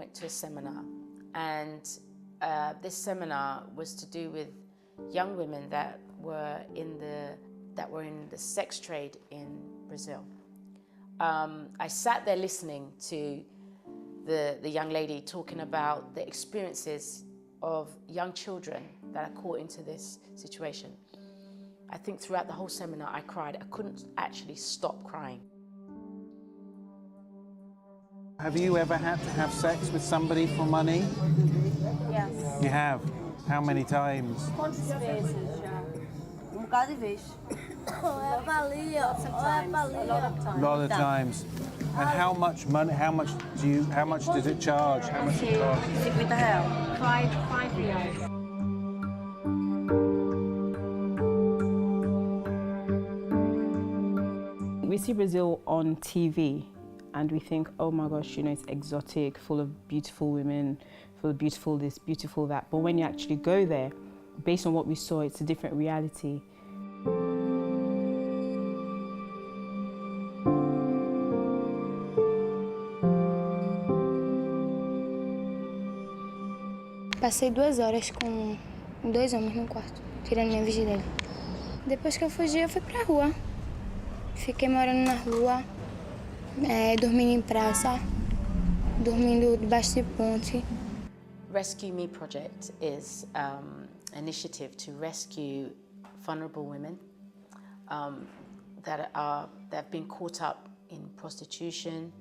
went to a seminar, and this seminar was to do with young women that were in the sex trade in Brazil. I sat there listening to the young lady talking about the experiences of young children that are caught into this situation. I think throughout the whole seminar I cried. I couldn't actually stop crying. Have you ever had to have sex with somebody for money? Yes. You have? How many times? Quantas vezes já? Bocado de vez. Lots of times. A lot of times. A lot of times. And how much money? How much does it charge? How much it cost? R$50. Five reais. We see Brazil on TV and we think, oh my gosh, you know, it's exotic, full of beautiful women, full of beautiful this, beautiful that. But when you actually go there, based on what we saw, it's a different reality. Passei 2 horas com 2 homens no quarto, tirando minha vigília. Depois que eu fugi, eu fui pra rua. Fiquei morando na rua, dormindo em praça, dormindo debaixo de ponte. Rescue Me project is an initiative to rescue vulnerable women that have been caught up in prostitution.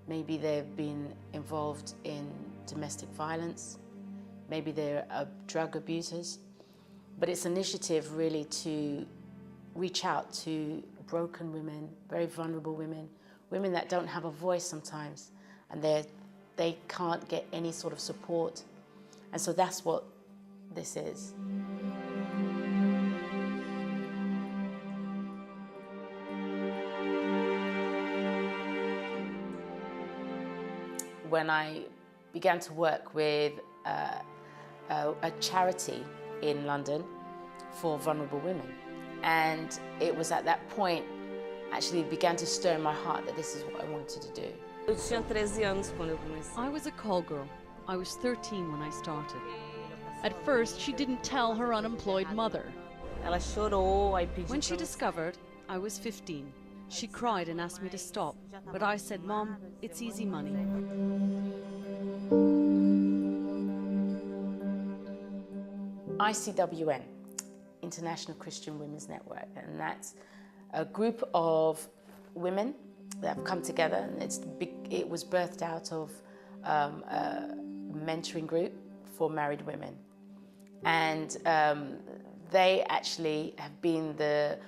Maybe they've been involved in domestic violence. Maybe they're drug abusers. But it's an initiative really to reach out to broken women, very vulnerable women, women that don't have a voice sometimes, and they can't get any sort of support. And so that's what this is. When I began to work with a charity in London for vulnerable women, and it was at that point actually it began to stir in my heart that this is what I wanted to do. Eu tinha 13 anos quando eu comecei. I was a call girl. I was 13 when I started. At first, she didn't tell her unemployed mother. Ela chorou, aí pediu. When she discovered I was 15, she cried and asked me to stop. But I said, Mom, it's easy money. ICWN, International Christian Women's Network, and that's a group of women that have come together, and it was birthed out of a mentoring group for married women. And they actually have been the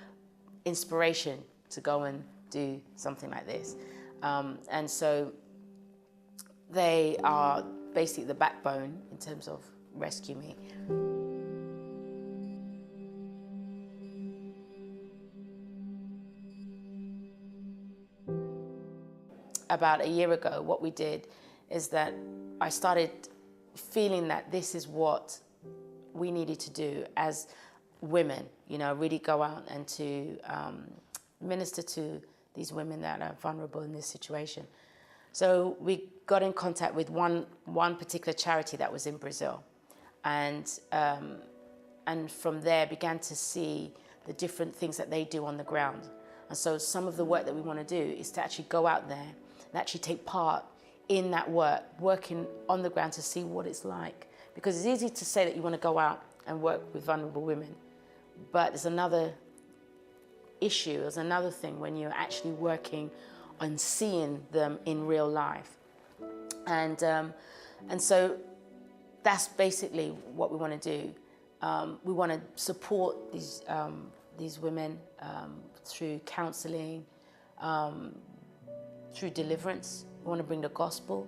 inspiration to go and do something like this. And so they are basically the backbone in terms of Rescue Me. About a year ago, what we did is that I started feeling that this is what we needed to do as women, you know, really go out and to minister to these women that are vulnerable in this situation. So we got in contact with one particular charity that was in Brazil, and from there began to see the different things that they do on the ground. And so some of the work that we want to do is to actually go out there and actually take part in that work, working on the ground to see what it's like. Because it's easy to say that you want to go out and work with vulnerable women, but there's another issue, there's another thing when you're actually working on seeing them in real life. And so that's basically what we want to do. We want to support these women through counseling, through deliverance. We want to bring the gospel.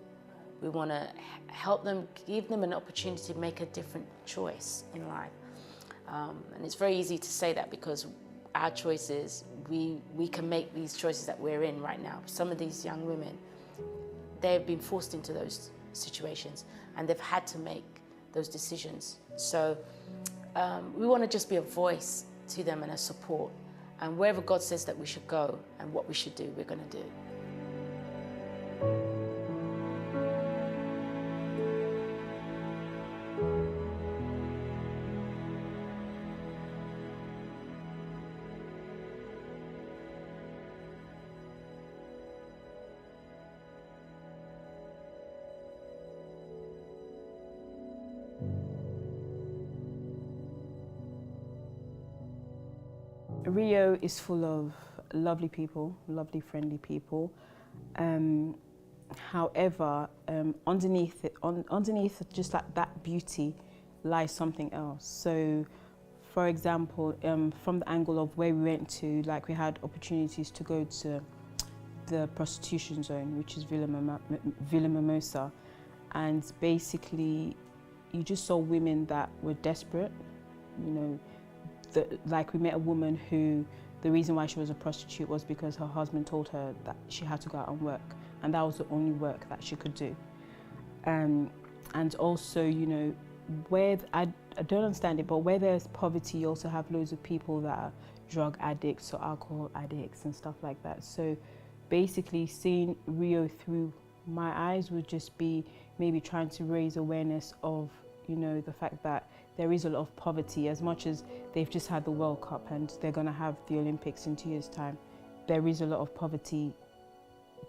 We want to help them, give them an opportunity to make a different choice in life. And it's very easy to say that because our choices, we can make these choices that we're in right now. Some of these young women, they've been forced into those situations and they've had to make those decisions. So we want to just be a voice to them and a support. And wherever God says that we should go and what we should do, we're going to do. Rio is full of lovely people, lovely, friendly people. However, underneath just like that beauty lies something else. So, for example, from the angle of where we went to, like we had opportunities to go to the prostitution zone, which is Villa Mimosa, and basically you just saw women that were desperate. You know, like we met a woman who, the reason why she was a prostitute was because her husband told her that she had to go out and work, and that was the only work that she could do. And also, you know, where I don't understand it, but where there's poverty, you also have loads of people that are drug addicts or alcohol addicts and stuff like that. So basically seeing Rio through my eyes would just be maybe trying to raise awareness of, you know, the fact that there is a lot of poverty. As much as they've just had the World Cup and they're going to have the Olympics in 2 years' time, there is a lot of poverty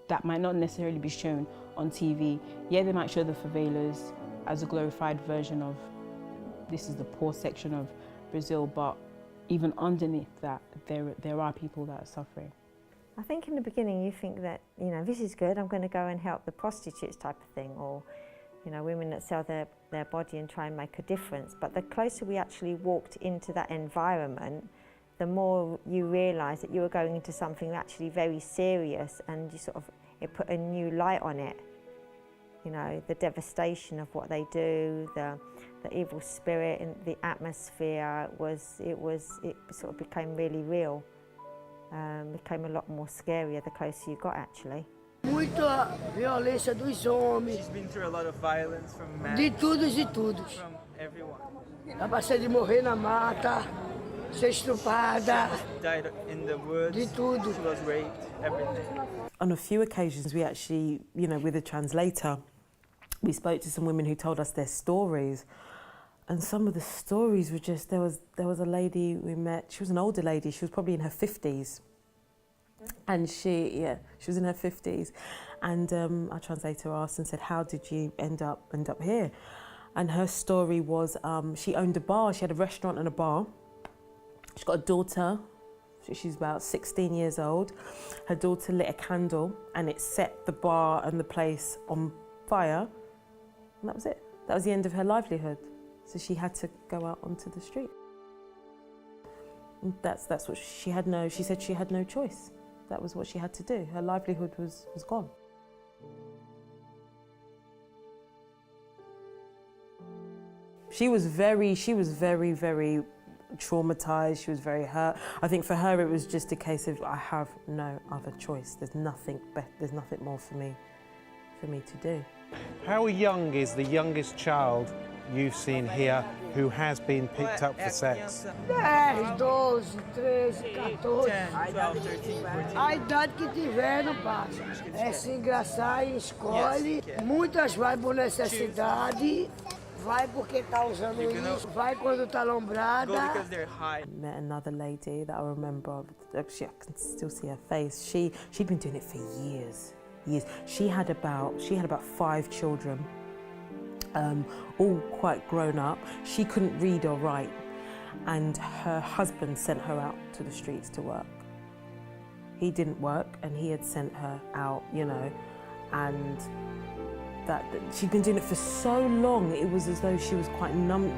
that might not necessarily be shown on TV. Yeah, they might show the favelas as a glorified version of this is the poor section of Brazil, but even underneath that, there are people that are suffering. I think in the beginning you think that, you know, this is good, I'm going to go and help the prostitutes type of thing, or, you know, women that sell their body and try and make a difference. But the closer we actually walked into that environment, the more you realise that you were going into something actually very serious, and you sort of, it put a new light on it. You know, the devastation of what they do, the evil spirit and the atmosphere it sort of became really real. Became a lot more scarier the closer you got, actually. Muita violência dos homens. She's been through a lot of violence from men. De todos e todos. From everyone. Já passei de morrer na mata, ser estuprada. Died in the woods. De tudo. She was raped. Everything. On a few occasions, we actually, you know, with a translator, we spoke to some women who told us their stories. And some of the stories were just, there was a lady we met, she was an older lady, she was probably in her 50s. And she was in her 50s. And our translator asked and said, how did you end up here? And her story was, she owned a bar, she had a restaurant and a bar. She's got a daughter, she's about 16 years old. Her daughter lit a candle and it set the bar and the place on fire. And that was it. That was the end of her livelihood. So she had to go out onto the street. And that's what she had she said she had no choice. That was what she had to do. Her livelihood was gone. She was very, very traumatized. She was very hurt. I think for her it was just a case of, I have no other choice. There's nothing more for me to do. How young is the youngest child you've seen here who has been picked up for sex? 10, 12, 13, 14. 10, 12, 13, 14. A idade que tiver não passa. É se engraçar e escolhe. Muitas vai por necessidade, vai porque tá usando isso, vai quando tá alombrada. Go because they're high. Met another lady that I remember, actually I can still see her face. She'd been doing it for years. She had about 5 children. All quite grown up. She couldn't read or write, and her husband sent her out to the streets to work. He didn't work and he had sent her out, you know, and that she'd been doing it for so long, it was as though she was quite numb.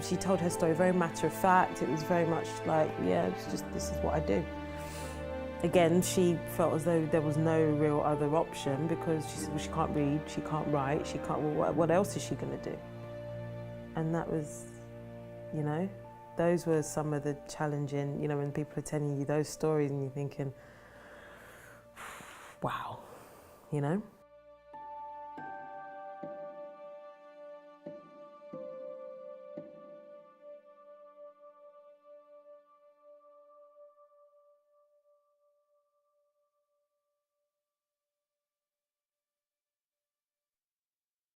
She told her story very matter of fact. It was very much like, yeah, it's just, this is what I do. Again, she felt as though there was no real other option, because she said, well, she can't read, she can't write, she can't, well, what else is she going to do? And that was, you know, those were some of the challenging, you know, when people are telling you those stories and you're thinking, wow, you know?